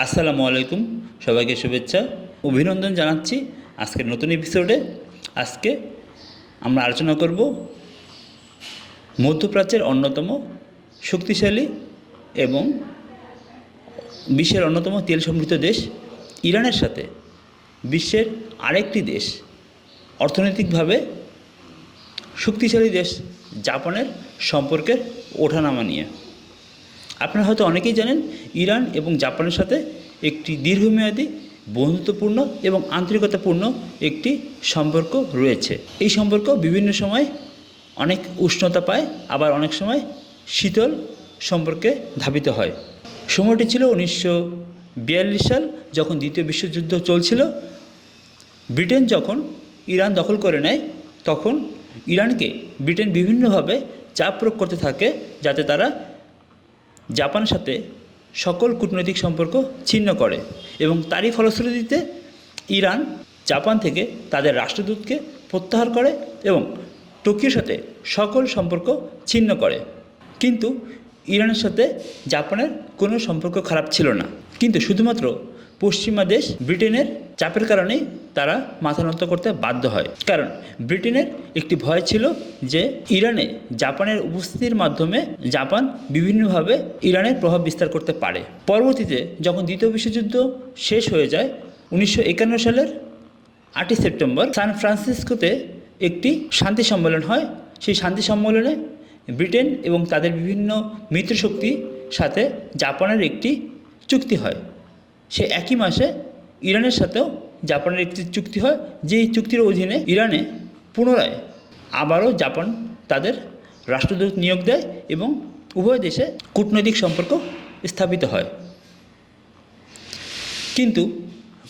আসসালামু আলাইকুম, সবাইকে শুভেচ্ছা অভিনন্দন জানাচ্ছি আজকের নতুন এপিসোডে। আজকে আমরা আলোচনা করব মধ্যপ্রাচ্যের অন্যতম শক্তিশালী এবং বিশ্বের অন্যতম তেল সমৃদ্ধ দেশ ইরানের সাথে বিশ্বের আরেকটি দেশ, অর্থনৈতিকভাবে শক্তিশালী দেশ জাপানের সম্পর্কের ওঠানামা নিয়ে। আপনারা হয়তো অনেকেই জানেন, ইরান এবং জাপানের সাথে একটি দীর্ঘমেয়াদী বন্ধুত্বপূর্ণ এবং আন্তরিকতাপূর্ণ একটি সম্পর্ক রয়েছে। এই সম্পর্ক বিভিন্ন সময় অনেক উষ্ণতা পায়, আবার অনেক সময় শীতল সম্পর্কে ধাবিত হয়। সময়টি ছিল 1942 সাল, যখন দ্বিতীয় বিশ্বযুদ্ধ চলছিল। ব্রিটেন যখন ইরান দখল করে নেয়, তখন ইরানকে ব্রিটেন বিভিন্নভাবে চাপ প্রয়োগ করতে থাকে যাতে তারা জাপানের সাথে সকল কূটনৈতিক সম্পর্ক ছিন্ন করে, এবং তারই ফলশ্রুতিতে ইরান জাপান থেকে তাদের রাষ্ট্রদূতকে প্রত্যাহার করে এবং টোকিওর সাথে সকল সম্পর্ক ছিন্ন করে। কিন্তু ইরানের সাথে জাপানের কোনো সম্পর্ক খারাপ ছিল না, কিন্তু শুধুমাত্র পশ্চিমা দেশ ব্রিটেনের চাপের কারণেই তারা মাথা নত করতে বাধ্য হয়। কারণ ব্রিটেনের একটি ভয় ছিল যে ইরানে জাপানের উপস্থিতির মাধ্যমে জাপান বিভিন্নভাবে ইরানের প্রভাব বিস্তার করতে পারে। পরবর্তীতে যখন দ্বিতীয় বিশ্বযুদ্ধ শেষ হয়ে যায় 1951 সালের 8ই সেপ্টেম্বর সান ফ্রান্সিসকোতে একটি শান্তি সম্মেলন হয়। সেই শান্তি সম্মেলনে ব্রিটেন এবং তাদের বিভিন্ন মিত্রশক্তির সাথে জাপানের একটি চুক্তি হয়। সে একই মাসে ইরানের সাথেও জাপানের একটি চুক্তি হয়, যেই চুক্তির অধীনে ইরানে পুনরায় আবারও জাপান তাদের রাষ্ট্রদূত নিয়োগ দেয় এবং উভয় দেশে কূটনৈতিক সম্পর্ক স্থাপিত হয়। কিন্তু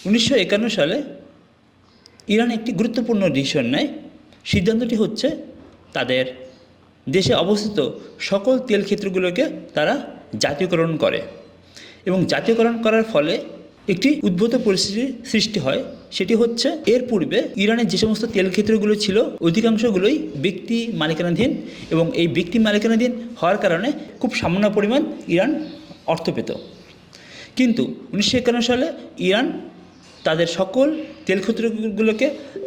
1951 সালে ইরান একটি গুরুত্বপূর্ণ ডিসিশন নেয়। সিদ্ধান্তটি হচ্ছে তাদের দেশে অবস্থিত সকল তেল ক্ষেত্রগুলোকে তারা জাতীয়করণ করে, এবং জাতীয়করণ করার ফলে একটি উদ্ভূত পরিস্থিতির সৃষ্টি হয়। সেটি হচ্ছে, এর পূর্বে ইরানের যে সমস্ত তেল ক্ষেত্রগুলো ছিল অধিকাংশগুলোই ব্যক্তি মালিকানাধীন, এবং এই ব্যক্তি মালিকানাধীন হওয়ার কারণে খুব সামান্য পরিমাণ ইরান অর্থ পেত। কিন্তু 1951 সালে ইরান তাদের সকল তেল ক্ষেত্রগুলোকে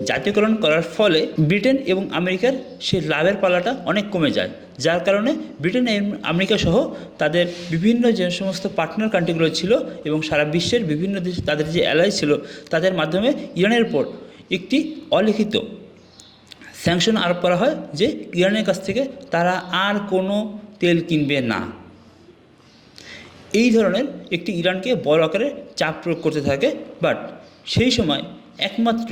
জাতীয়করণ করার ফলে ব্রিটেন এবং আমেরিকার সেই লাভের পালাটা অনেক কমে যায়, যার কারণে ব্রিটেন এবং আমেরিকা সহ তাদের বিভিন্ন যে সমস্ত পার্টনার কান্ট্রিগুলো ছিল এবং সারা বিশ্বের বিভিন্ন দেশ তাদের যে অ্যালাই ছিল, তাদের মাধ্যমে ইরানের উপর একটি অলিখিত স্যাংশন আরোপ করা হয় যে ইরানের কাছ থেকে তারা আর কোনো তেল কিনবে না। এই ধরনের একটি ইরানকে বড় আকারে চাপ প্রয়োগ করতে থাকে। বাট সেই সময় একমাত্র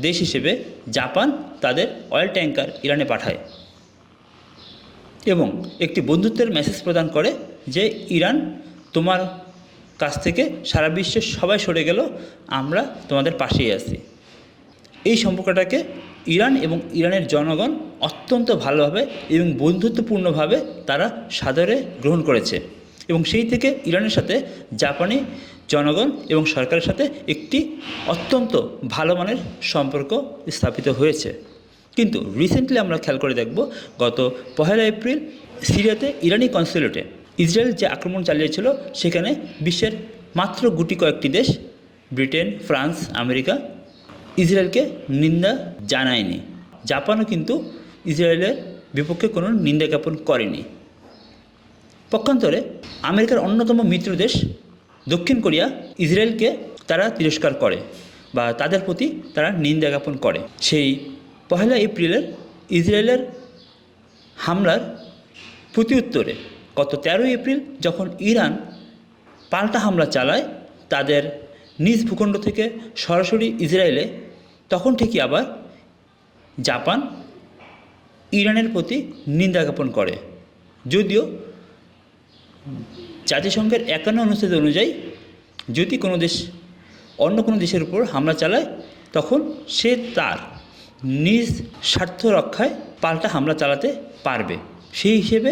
দেশ হিসেবে জাপান তাদের অয়েল ট্যাঙ্কার ইরানে পাঠায় এবং একটি বন্ধুত্বের মেসেজ প্রদান করে যে ইরান, তোমার কাছ থেকে সারা বিশ্বের সবাই সরে গেল, আমরা তোমাদের পাশেই আছি। এই সম্পর্কটাকে ইরান এবং ইরানের জনগণ অত্যন্ত ভালোভাবে এবং বন্ধুত্বপূর্ণভাবে তারা সাদরে গ্রহণ করেছে, এবং সেই থেকে ইরানের সাথে জাপানি জনগণ এবং সরকারের সাথে একটি অত্যন্ত ভালো মানের সম্পর্ক স্থাপিত হয়েছে। কিন্তু রিসেন্টলি আমরা খেয়াল করে দেখব, গত 1 এপ্রিল সিরিয়াতে ইরানি কনসুলেটে ইসরায়েল যে আক্রমণ চালিয়েছিল, সেখানে বিশ্বের মাত্র গুটি কয়েকটি দেশ, ব্রিটেন, ফ্রান্স, আমেরিকা, ইসরায়েলকে নিন্দা জানায়নি। জাপানও কিন্তু ইসরায়েলের বিপক্ষে কোনো নিন্দা জ্ঞাপন করেনি। পক্ষান্তরে আমেরিকার অন্যতম মিত্র দেশ দক্ষিণ কোরিয়া ইসরায়েলকে তারা তিরস্কার করে বা তাদের প্রতি তারা নিন্দা জ্ঞাপন করে। সেই 1 এপ্রিলের ইসরায়েলের হামলার প্রতি উত্তরে গত 13 এপ্রিল যখন ইরান পাল্টা হামলা চালায় তাদের নিজ ভূখণ্ড থেকে সরাসরি ইসরায়েলে, তখন ঠিকই আবার জাপান ইরানের প্রতি নিন্দা জ্ঞাপন করে। যদিও জাতিসংঘের 51 অনুচ্ছেদ অনুযায়ী যদি কোনো দেশ অন্য কোনো দেশের উপর হামলা চালায়, তখন সে তার নিজ স্বার্থ রক্ষায় পাল্টা হামলা চালাতে পারবে। সেই হিসেবে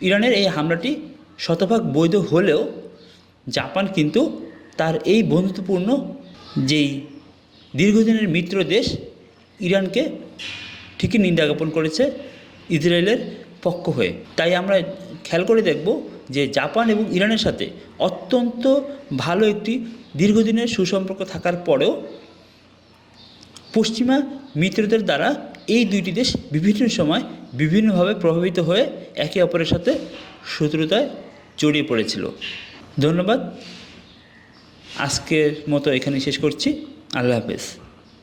ইরানের এই হামলাটি শতভাগ বৈধ হলেও জাপান কিন্তু তার এই বন্ধুত্বপূর্ণ যেই দীর্ঘদিনের মিত্র দেশ ইরানকে ঠিকই নিন্দা জ্ঞাপন করেছে ইসরায়েলের পক্ষ হয়ে। তাই আমরা খেয়াল করে দেখব যে জাপান এবং ইরানের সাথে অত্যন্ত ভালো একটি দীর্ঘদিনের সুসম্পর্ক থাকার পরেও পশ্চিমা মিত্রদের দ্বারা এই দুইটি দেশ বিভিন্ন সময় বিভিন্নভাবে প্রভাবিত হয়ে একে অপরের সাথে শত্রুতায় জড়িয়ে পড়েছিল। ধন্যবাদ। আজকের মতো এখানে শেষ করছি। আল্লাহ হাফেজ।